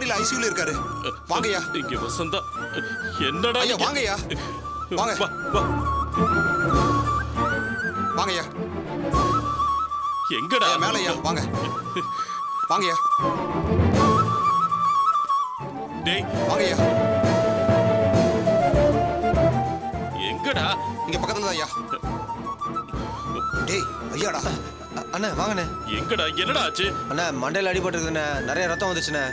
பாடியில ஐசியூல இருக்காரு. வாங்கய்யா. இங்க வசந்தா என்னடா? ஐயா வாங்கய்யா. வாங்க. வா. வாங்கய்யா. எங்கடா? மேலய்யா வாங்க. வாங்கய்யா. டேய் வாங்கய்யா. எங்கடா? இங்க பக்கத்துல தான் ஐயா. டேய் ஐயாடா. அண்ணா வாங்கண்ணே. எங்கடா? என்னடா ஆச்சு? அண்ணா மண்டையில் அடிபட்டுருக்குண்ணே, நிறைய ரத்தம் வந்துச்சுண்ணே.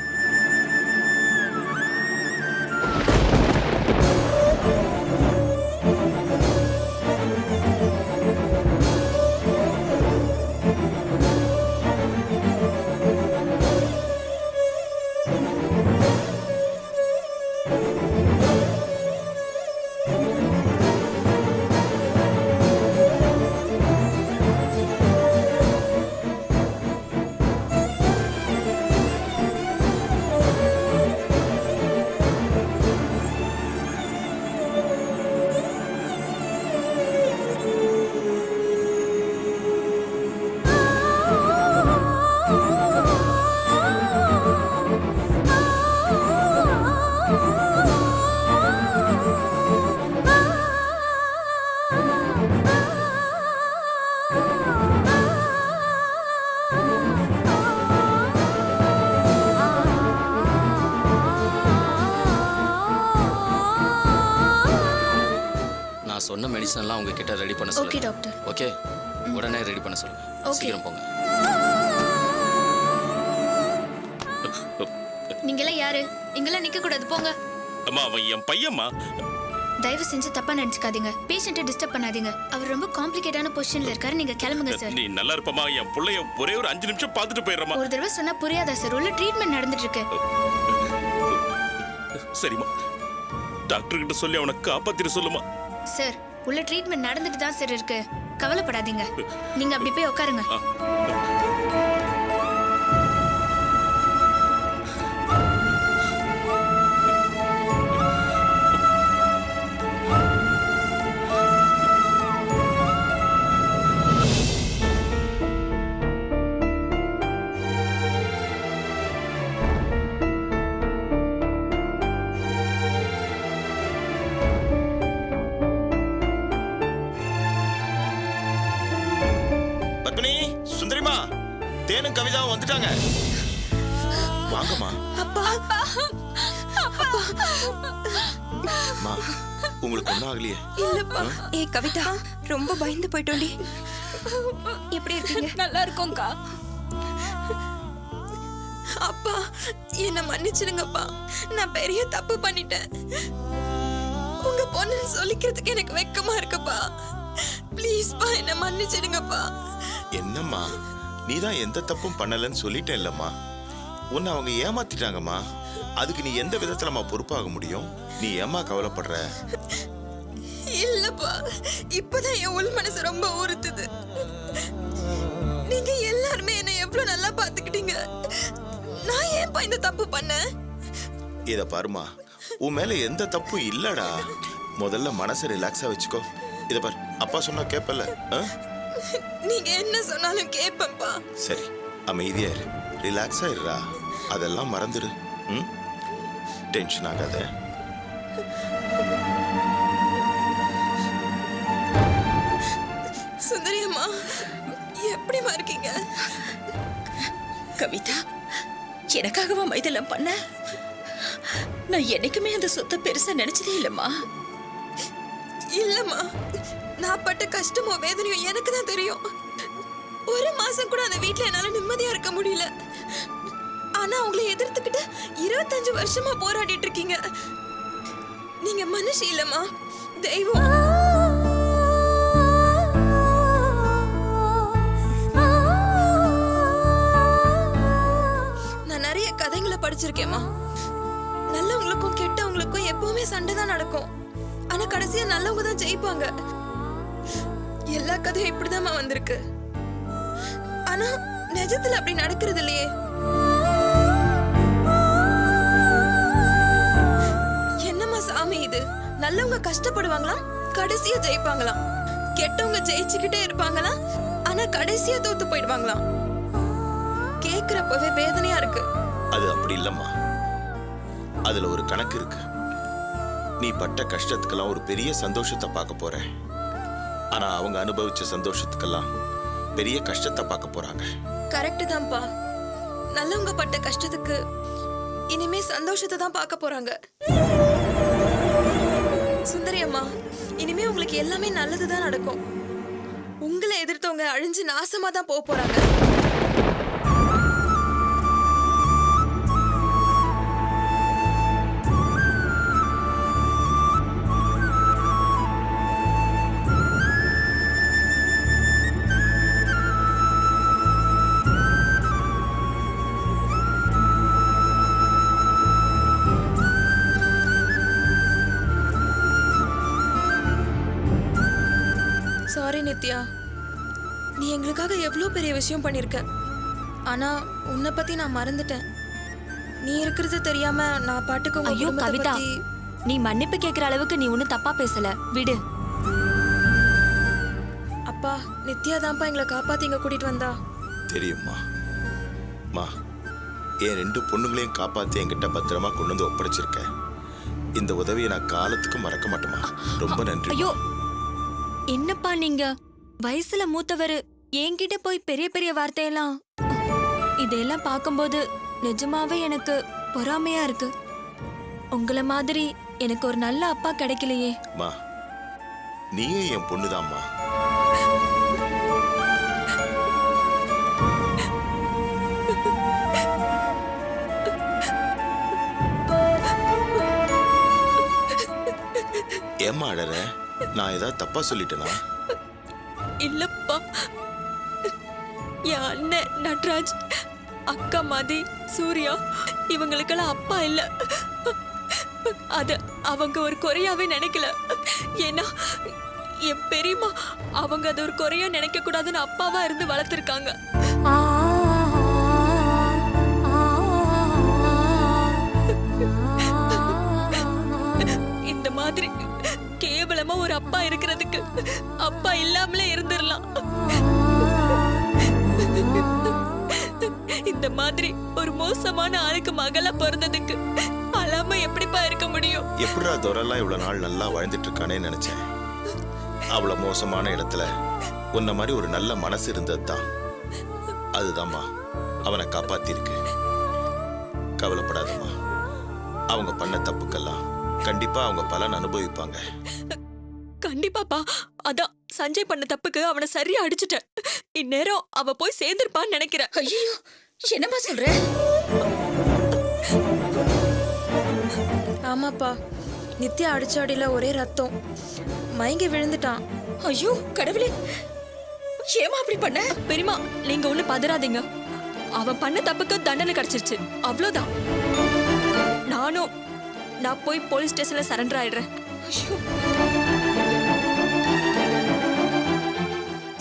சொன்ன மெடிசன்லாம் உங்ககிட்ட ரெடி பண்ண சொல்லுங்க. Okay doctor. ஓகே, உடனே ரெடி பண்ண சொல்லுங்க. சீக்கிரம் போங்க. நீங்களாம் யாரு? இங்கெல்லாம் நிக்க கூடாது, போங்க. அம்மா அவன் என் பையன்மா. தயவு செஞ்சு தப்பா நினைச்சுக்காதீங்க. பேஷண்ட்டை டிஸ்டர்ப் பண்ணாதீங்க. அவர் ரொம்ப காம்ப்ளிகேட்டான பொசிஷன்ல இருக்காரு. நீங்க கிளம்புங்க சார். நீ நல்லா இருப்பமா? என் புள்ளைய ஒரே ஒரு 5 நிமிஷம் பார்த்துட்டு போயிடுறமா. ஒரு தடவை சொன்னா புரியாதா சார்? உள்ள ட்ரீட்மெண்ட் நடந்துட்டு இருக்கு. சரிம்மா, டாக்டர் கிட்ட சொல்லி அவனை காப்பாத்திர சொல்லுமா. சார் உள்ள ட்ரீட்மெண்ட் நடந்துட்டு தான் சார் இருக்கு. கவலைப்படாதீங்க. நீங்க அப்படி போய் உட்காருங்க. சுந்தரிமா, தேனும் கவிதாவும் வந்துட்டாங்க. வாங்கம்மா. அப்பா அம்மா, உங்களுக்கு ஒன்றும் ஆகலையே? இல்லப்பா. ஏ கவிதா, ரொம்ப பயந்து போயிட்டோண்டி. எப்படி இருக்கீங்க? நல்லா இருக்கோம்க்கா. அப்பா என்ன மன்னிச்சிடுங்கப்பா. நான் பெரிய தப்பு பண்ணிட்டேன். உங்க பொண்ணு சொல்லிக்கிறதுக்கு எனக்கு வெக்கமா இருக்குப்பா. ப்ளீஸ்ப்பா என்ன மன்னிச்சிடுங்கப்பா. என்னம்மா, நீதான் எந்த தப்பும் பண்ணலன்னு சொல்லிட்டேன் இல்லம்மா. உன்னை அவங்க ஏமாத்திட்டாங்கம்மா. அதுக்கு நீ எந்த விதத்துலம்மா பொறுப்பாக முடியும்? நீ ஏமா கவலைப்படுற? இல்லப்பா, இப்பதான் என் உள் மனசு ரொம்ப ஊறுத்துது. நீங்க எல்லாருமே என்ன எவ்வளவு நல்லா பாத்துக்கிட்டீங்க. நான் ஏன்பா இந்த தப்பு பண்ணேன்? இத பாருமா, உன் மேல எந்த தப்பும் இல்லடா. முதல்ல மனசை ரிலாக்ஸா வச்சுக்கோ. இத பாரு, அப்பா சொன்னா கேப்பல. நீங்க என்ன சொன்னாலும் கேப்பேன்ப்பா. சரி, அமைதியா இரு, ரிலாக்ஸா இருடா. அதெல்லாம் மறந்துடு. டென்ஷன் ஆகாத. சுந்தரி அம்மா, எப்படிமா இருக்கீங்க? கவிதா, எனக்காகவா இதெல்லாம் பண்ண? நான் என்னைக்குமே அந்த சொத்தை பெருசா நினைச்சதே இல்லம்மா. இல்லம்மா, நான் பட்ட கஷ்டமோ வேதனையோ எனக்கு தான் தெரியும். ஒரு மாசம் கூட அந்த வீட்டுல என்னால நிம்மதியா இருக்க முடியல. ஆனா உங்களை எதிர்த்துக்கிட்டு 25 வருஷமா போராடிட்டு இருக்கீங்க. நீங்க மனுஷி இல்லம்மா, தெய்வம். நான் நிறைய கதைகளை படிச்சிருக்கேம்மா. நல்லவங்களுக்கும் கெட்டவங்களுக்கும் எப்பவுமே சண்டை தான் நடக்கும். ஆனா கடைசியா நல்லவங்க தான் ஜெயிப்பாங்க. எல்லா கதையும் இப்படிதாம்மா வந்திருக்கு. ஆனா நிஜத்துல அப்படி நடக்கிறது இல்லையே. என்னம்மா சாமி இது? நல்லவங்க கஷ்டப்படுவாங்களாம், கடைசியா ஜெயிப்பாங்களாம். கெட்டவங்க ஜெயிச்சுக்கிட்டே இருப்பாங்களாம், ஆனா கடைசியா தோத்து போயிடுவாங்களாம். கேக்குறப்பவே வேதனையா இருக்கு. அது அப்படி இல்லம்மா. அதுல ஒரு கணக்கு இருக்கு. நீ பட்ட கஷ்டத்துக்கெல்லாம் ஒரு பெரிய சந்தோஷத்தை பார்க்க போற. ஆனா அவங்க அனுபவிச்ச சந்தோஷத்துக்கெல்லாம் பெரிய கஷ்டத்தை பார்க்க போறாங்க. கரெக்ட் தான்ப்பா. நல்லவங்க பட்ட கஷ்டத்துக்கு இனிமே சந்தோஷத்தை தான் பார்க்க போறாங்க. சுந்தரி அம்மா, இனிமே உங்களுக்கு எல்லாமே நல்லதுதான் நடக்கும். உங்களை எதிர்த்தவங்க அழிஞ்சு நாசமா தான் போக போறாங்க. சாரி நித்யா, நீ எங்களுக்காக எவ்வளோ பெரிய விஷயம் பண்ணிருக்க. ஆனா உன்னை பத்தி நான் மறந்துட்டேன். நீ இருக்கிறது தெரியாம நான் பாட்டுக்கு உங்க ஐயோ குடும்பத்தை கவிதா, பத்தி- நீ மன்னிப்பு கேக்குற அளவுக்கு நீ ஒன்னும் தப்பா பேசல, விடு. அப்பா, நித்யா தான்ப்பா எங்களை காப்பாத்தி இங்க கூட்டிட்டு வந்தா. தெரியுமா மா, என் 2 பொண்ணுங்களையும் காப்பாத்தி என்கிட்ட பத்திரமா கொண்டு வந்து ஒப்படைச்சிருக்க. இந்த உதவியை நான் காலத்துக்கு மறக்க மாட்டேமா. ரொம்ப நன்றி. ஐயோ, என்னப்பா நீங்க வயசுல மூத்தவர் என்கிட்ட போய் பெரிய பெரிய வார்த்தையெல்லாம். இதெல்லாம் பார்க்கும்போது நிஜமாவே எனக்கு பொறாமையா இருக்கு. உங்கள மாதிரி எனக்கு ஒரு நல்ல அப்பா கிடைக்கலையே. மா, நீயும் என் பொண்ணுதாம்மா. ஏம்மா அழற? நான் ஏதாவது தப்பா சொல்லிட்டேனா? இல்லப்பா, என் அண்ணன் நட்ராஜ், அக்கா மதி, சூர்யா இவங்களுக்கெல்லாம் அப்பா இல்ல. அத அவங்க ஒரு குறையாவே நினைக்கல. ஏன்னா என் பெரியம்மா அவங்க அது ஒரு குறையா நினைக்க கூடாதுன்னு அப்பாவா இருந்து வளர்த்திருக்காங்க. இந்த மாதிரி கேவலமா ஒரு அப்பா இருக்கிறதுக்கு அப்பா இல்லாமலே இருந்துடலாம். இந்த மாதிரி ஒரு மோசமான ஆளுக்கு மகளா பிறந்ததுக்கு அழாம எப்படிப்பா இருக்க முடியும்? எப்படிடா துரெல்லாம் இவ்வளவு நாள் நல்லா வாழ்ந்துட்டு இருக்கானே நினைச்சேன். அவ்வளவு மோசமான இடத்துல உன்ன மாதிரி ஒரு நல்ல மனசு இருந்ததுதான். அதுதாம்மா அவனை காப்பாத்திருக்கு. கவலைப்படாதம்மா. அவங்க பண்ண தப்புக்கெல்லாம் கண்டிப்பா அவங்க பலன் அனுபவிப்பாங்க. கண்டிப்பாப்பா. அதான் சஞ்சய் பண்ண தப்புக்கு அவனை சரியா அடிச்சுட்டேன். இந்நேரம் அவ போய் சேர்ந்திருப்பான்னு நினைக்கிறேன். ஐயோ, என்னம்மா சொல்ற? ஆமாப்பா, நித்யா அடிச்சாடியில ஒரே ரத்தம், மயங்கி விழுந்துட்டான். ஐயோ கடவுளே, ஏமா அப்படி பண்ண? பெரியமா, நீங்க ஒண்ணு பதறாதீங்க. அவன் பண்ண தப்புக்கு தண்டனை கிடைச்சிருச்சு, அவ்வளவுதான். நான் போய் போலீஸ் ஸ்டேஷன்ல சரண்டர் ஆயிடுறேன். ஐயோ,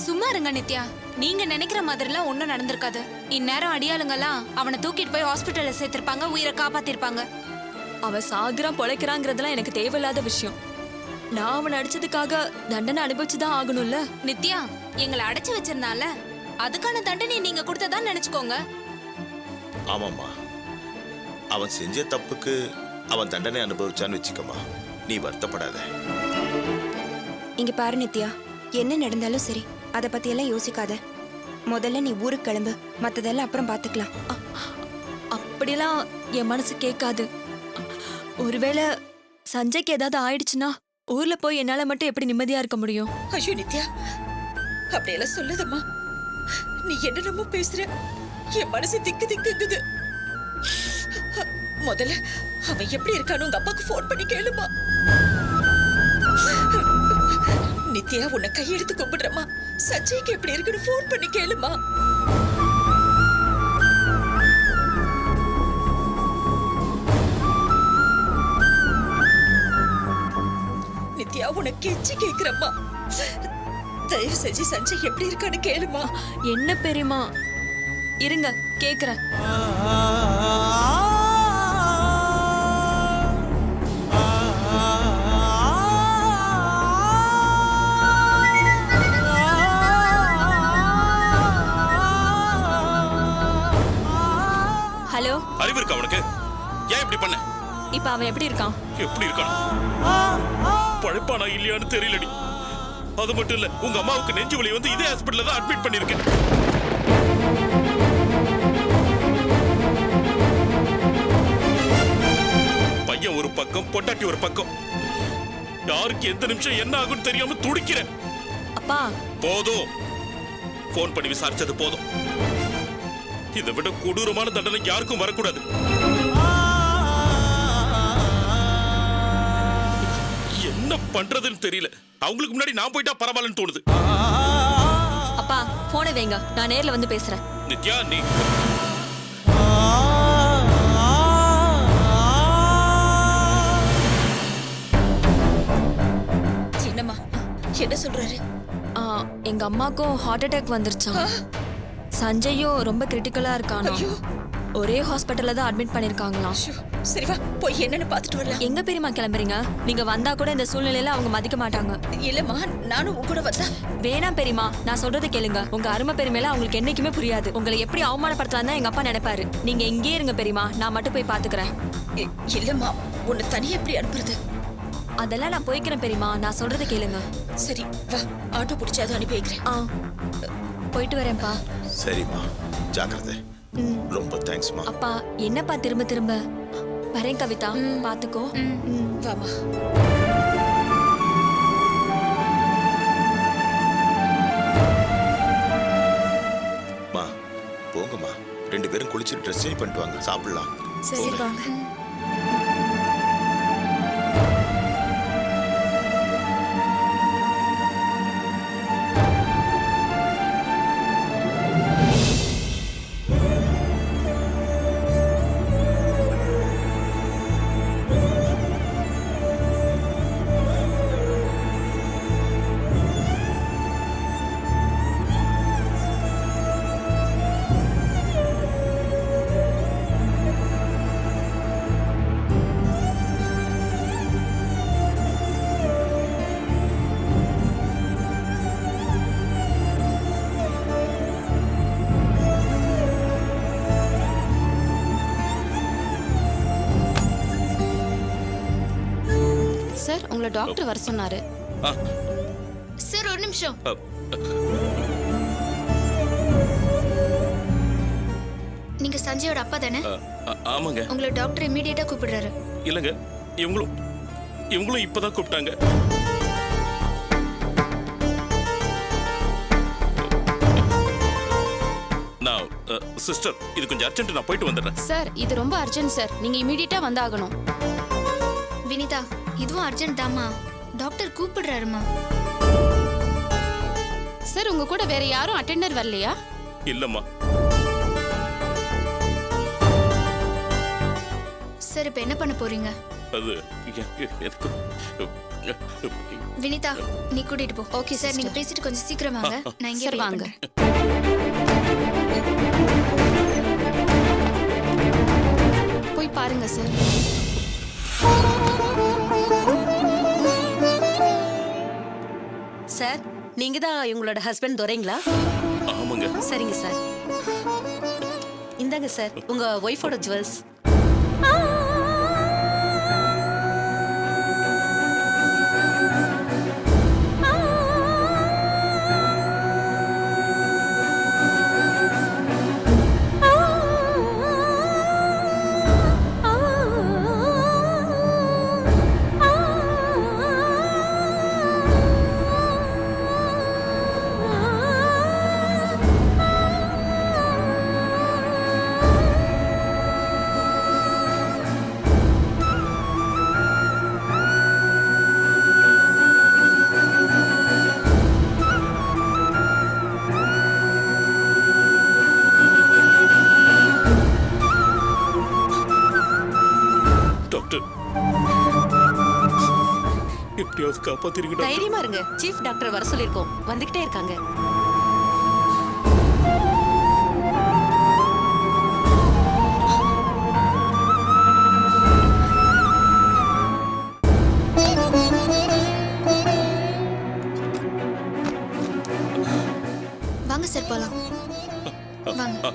சும்மா இருங்க நித்யா, நீங்க நினைக்கிற மாதிரிலாம் ஒண்ணும் நடந்திருக்காது. இந்நேரம் அடியாளுங்கெல்லாம் அவனை தூக்கிட்டு போய் ஹாஸ்பிட்டல்ல சேர்த்திருப்பாங்க, உயிரை காப்பாத்திருப்பாங்க. அவன் சாகுறான் பொழைக்கிறாங்கிறதுலாம் எனக்கு தேவையில்லாத விஷயம். நான் அவனை அடிச்சதுக்காக தண்டனை அனுபவிச்சுதான் ஆகணும்ல. நித்யா, எங்களை அடைச்சு வச்சிருந்தால அதுக்கான தண்டனை நீங்க கொடுத்ததா நினைச்சுக்கோங்க. ஆமாம்மா, அவன் செஞ்ச தப்புக்கு அவன் தண்டனை அனுபவிச்சான்னு வச்சுக்கம்மா. நீ வருத்தப்படாத. இங்க பாரு நித்யா, என்ன நடந்தாலும் சரி அத பத்தி எல்லாம் யோசிக்காத. முதல்ல நீ ஊருக்கு கிளம்பு, மத்ததெல்லாம் அப்புறம் பாத்துக்கலாம். அப்படிலாம் என் மனசு கேட்காது. ஒருவேளை சஞ்சய்க்கு ஏதாவது ஆயிடுச்சுன்னா ஊர்ல போய் என்னால மட்டும் எப்படி நிம்மதியா இருக்க முடியும்? ஐயோ நித்யா, அப்படியெல்லாம் சொல்லாதம்மா. நீ என்னென்னமோ பேசுற. என் மனசு திக்கு திக்குங்குது. முதல்ல அவன் எப்படி இருக்கான்னு உங்க அப்பாக்கு போன் பண்ணி கேளுமா. நித்யா, உன்னை கையெடுத்து கும்பிடுறமா. சஞ்சய்க்கு எப்படி இருக்குன்னு போன் பண்ணி கேளுமா. நித்யா, உனக்கு கெஞ்சி கேக்குறம்மா. தயவு செஞ்சு சஞ்சய் எப்படி இருக்கான்னு கேளுமா. என்ன பெரியமா, இருங்க கேக்குறேன். ஹலோ, அறிவு இருக்கா உனக்கு? ஏன் இப்படி பண்ண? இப்ப அவன் எப்படி இருக்கான்? எப்படி இருக்கான்? பழைப்பானா இல்லையான்னு தெரியலடி. அது மட்டும் இல்ல, உங்க அம்மாவுக்கு நெஞ்சு வலி வந்து இதே ஹாஸ்பிடல்ல தான் அட்மிட் பண்ணிருக்கேன். பையன் ஒரு பக்கம், பொண்டாட்டி ஒரு பக்கம். யாருக்கு எந்த நிமிஷம் என்ன ஆகும்னு தெரியாம துடிக்கிறேன். அப்பா போதும், போன் பண்ணி விசாரிச்சது போதும். இதை விட கொடூரமான தண்டனை யாருக்கும் வரக்கூடாது. என்ன பண்றதுன்னு தெரியல. அவங்களுக்கு முன்னாடி நான் போயிட்டா பரவாயில்லன்னு தோணுது. அப்பா போனை வைங்க, நான் நேர்ல வந்து பேசுறேன். நித்யா, நீ என்னம்மா என்ன சொல்றாரு? ஆ, எங்க அம்மாக்கும் ஹார்ட் அட்டாக் வந்துருச்சாம். சஞ்சயும் ரொம்ப கிரிட்டிக்கலா இருக்கானா. ஒரே ஹாஸ்பிட்டல்ல தான் அட்மிட் பண்ணிருக்காங்களாம். சரி வா போய் என்னன்னு பாத்துட்டு வரலாம். எங்க பெரியமா கிளம்புறீங்க? நீங்க வந்தா கூட இந்த சூழ்நிலையில அவங்க மதிக்க மாட்டாங்க. இல்லம்மா நானும் உங்க கூட வந்தா. வேணாம் பெரியமா, நான் சொல்றதை கேளுங்க. உங்க அருமை பெருமையில அவங்களுக்கு என்னைக்குமே புரியாது. உங்களை எப்படி அவமானப்படுத்தலாம் தான் எங்க அப்பா நினைப்பாரு. நீங்க இங்கேயே இருங்க பெரியமா, நான் மட்டும் போய் பாத்துக்கிறேன். இல்லம்மா உன்னை தனியா எப்படி அனுப்புறது? அதெல்லாம் நான் போய்க்கிறேன் பெரியமா, நான் சொல்றதை கேளுங்க. சரி வா, ஆட்டோ பிடிச்சி அதை அனுப்பி வைக்கிறேன். போயிட்டு வரேன்ப்பா. சரிம்மா, ஜாக்கிரதை. ரொம்ப தேங்க்ஸ்மா. அப்பா என்னப்பா திரும்ப திரும்ப? வரேன் கவிதா, பாத்துக்கோ. வாமா. மா போங்கம்மா, 2 பேரும் குளிச்சு ட்ரெஸ் சேஞ்ச் பண்ணிட்டு வாங்க, சாப்பிடலாம். சரி போங்க. வாங்க. சார் உங்களை டாக்டர் வர சொன்னாரு. சார் ஒரு நிமிஷம். நீங்க சஞ்சயோட அப்பா தானே? ஆமாங்க. உங்களை டாக்டர் இமிடியேட்டா கூப்பிடுறாரு. இல்லங்க, இவங்களும் இப்பதான் கூப்பிட்டாங்க. நான் சிஸ்டர், இது கொஞ்சம் அர்ஜென்ட், நான் போயிட்டு வந்துடுறேன். சார் இது ரொம்ப அர்ஜென்ட் சார், நீங்க இமீடியட்டா வந்தாகணும். வினிதா, இதுவும் அர்ஜென்ட் தாமா. டாக்டர் கூப்பிடுறாருமா. சார் உங்க கூட வேற யாரும் அட்டெண்டர் வரலையா? இல்லம்மா. சார் இப்ப என்ன பண்ண போறீங்க? அது எனக்கு வினிதா, நீ கூட்டிட்டு போ. ஓகே சார், நீங்க பேசிட்டு கொஞ்சம் சீக்கிரம் வாங்க. நான் இங்கே சார் வாங்க. போய் பாருங்க சார். சார் நீங்க தான் இவங்களோட ஹஸ்பண்ட் துரைங்களா? ஆமாங்க. சரிங்க சார், இந்தாங்க சார் உங்க ஒய்ஃபோட ஜுவல்ஸ். எப்படியாவது காப்பாத்திருக்கீங்க. தைரியமா இருங்க, சீஃப் டாக்டர் வர சொல்லிருக்கோம், வந்துகிட்டே இருக்காங்க. வாங்க சார் போலாம். வாங்க.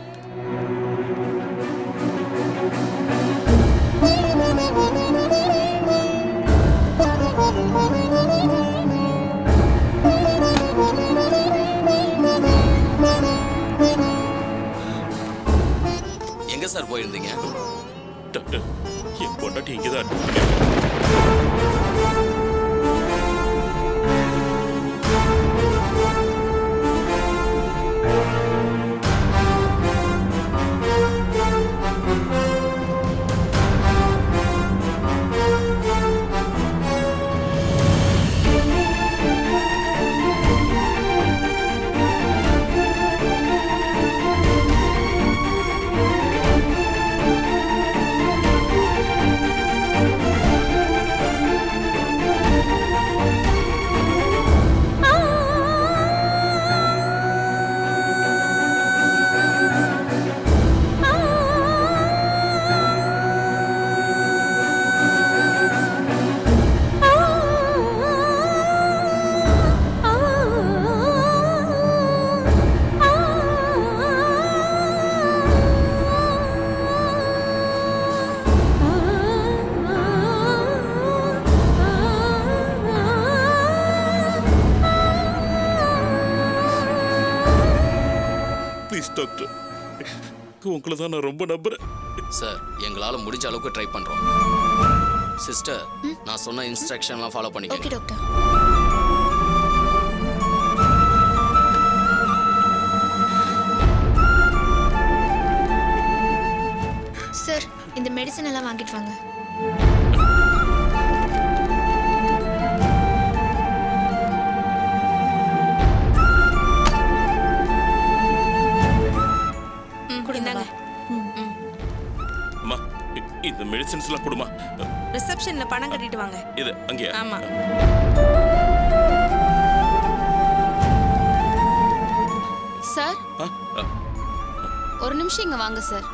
சார் போயிருந்தீங்க? டாக்டர், என் பொண்டாட்டி இங்கதான் admit பண்ணிருக்கேன். ப்ளீஸ் டாக்டர், உங்களை தான் நான் ரொம்ப நம்புறேன். சார், எங்களால முடிஞ்ச அளவுக்கு ட்ரை பண்றோம். சிஸ்டர், நான் சொன்ன இன்ஸ்ட்ரக்ஷன்லாம் ஃபாலோ ஓகே பண்ணிக்கங்க. டாக்டர். சார், இந்த மெடிசன் எல்லாம் வாங்கிட்டு வாங்க. கொடுங்க. அம்மா, இந்த மெடிசன்ஸ்லாம் கொடுமா. ரிசப்ஷன்ல பணம் கட்டிட்டு வாங்க. இது அங்கேயா? ஆமா. சார், ஆ, ஆ, ஒரு நிமிஷம் இங்க வாங்க சார்.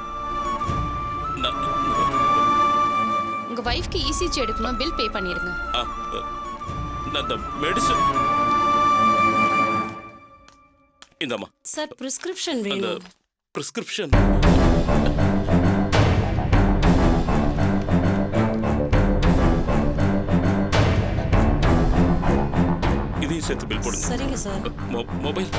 நான்- உங்க வைஃப்க்கு இசிஜி எடுக்கணும், பில் பே பண்ணிருங்க. ஆ, நான் இந்த மெடிசன் இந்தம்மா. சார் பிரிஸ்கிரிப்ஷன் அந்த வேணும். பிரிஸ்கிரிப்ஷன். இதையும் சேர்த்து பில் போடுங்க. சரிங்க சார். மொபைல்.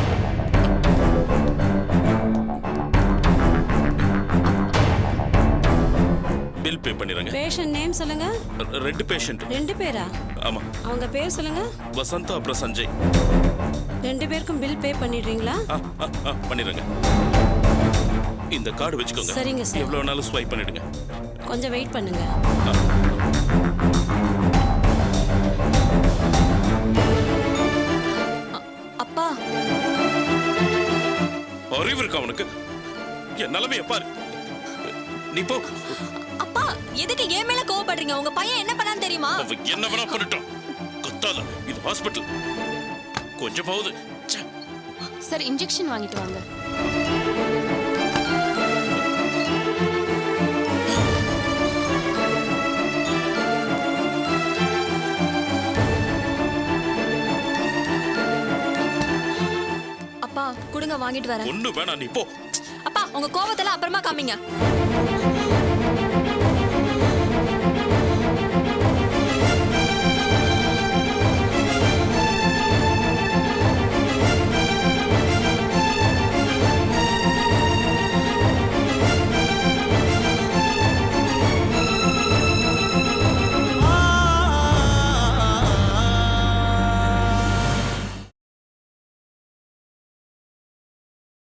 பில் பே பண்ணிடுங்க. பேஷண்ட் நேம் சொல்லுங்க. 2 பேஷண்ட். 2 பேரா? ஆமா. அவங்க பேர் சொல்லுங்க. வசந்தா அப்புறம் சஞ்சய். 2 பேருக்கும் பில் பே பண்ணிடுறீங்களா? பண்ணிடுங்க. இந்த கார்டு வச்சுக்கோங்க. சரிங்க சார். எவ்வளவு வேணாலும் ஸ்வைப் பண்ணிடுங்க. கொஞ்சம் வெயிட் பண்ணுங்க. அப்பா, அறிவு இருக்கா உனக்கு? என் நிலைமைய பாரு. நீ போ. அப்பா, எதுக்கு ஏன் மேல கோவப்படுறீங்க? உங்க பையன் என்ன பண்ணான்னு தெரியுமா? அவ என்ன வேணா பண்ணட்டும். கத்தாத, இது ஹாஸ்பிட்டல். கொஞ்சமாவது ச்சே. சார், இன்ஜெக்ஷன் வாங்கிட்டு வாங்க. அப்பா, கொடுங்க, வாங்கிட்டு வரேன். ஒண்ணு வேணா, நீ போ. அப்பா, உங்க கோவத்தெல்லாம் அப்புறமா காமிங்க.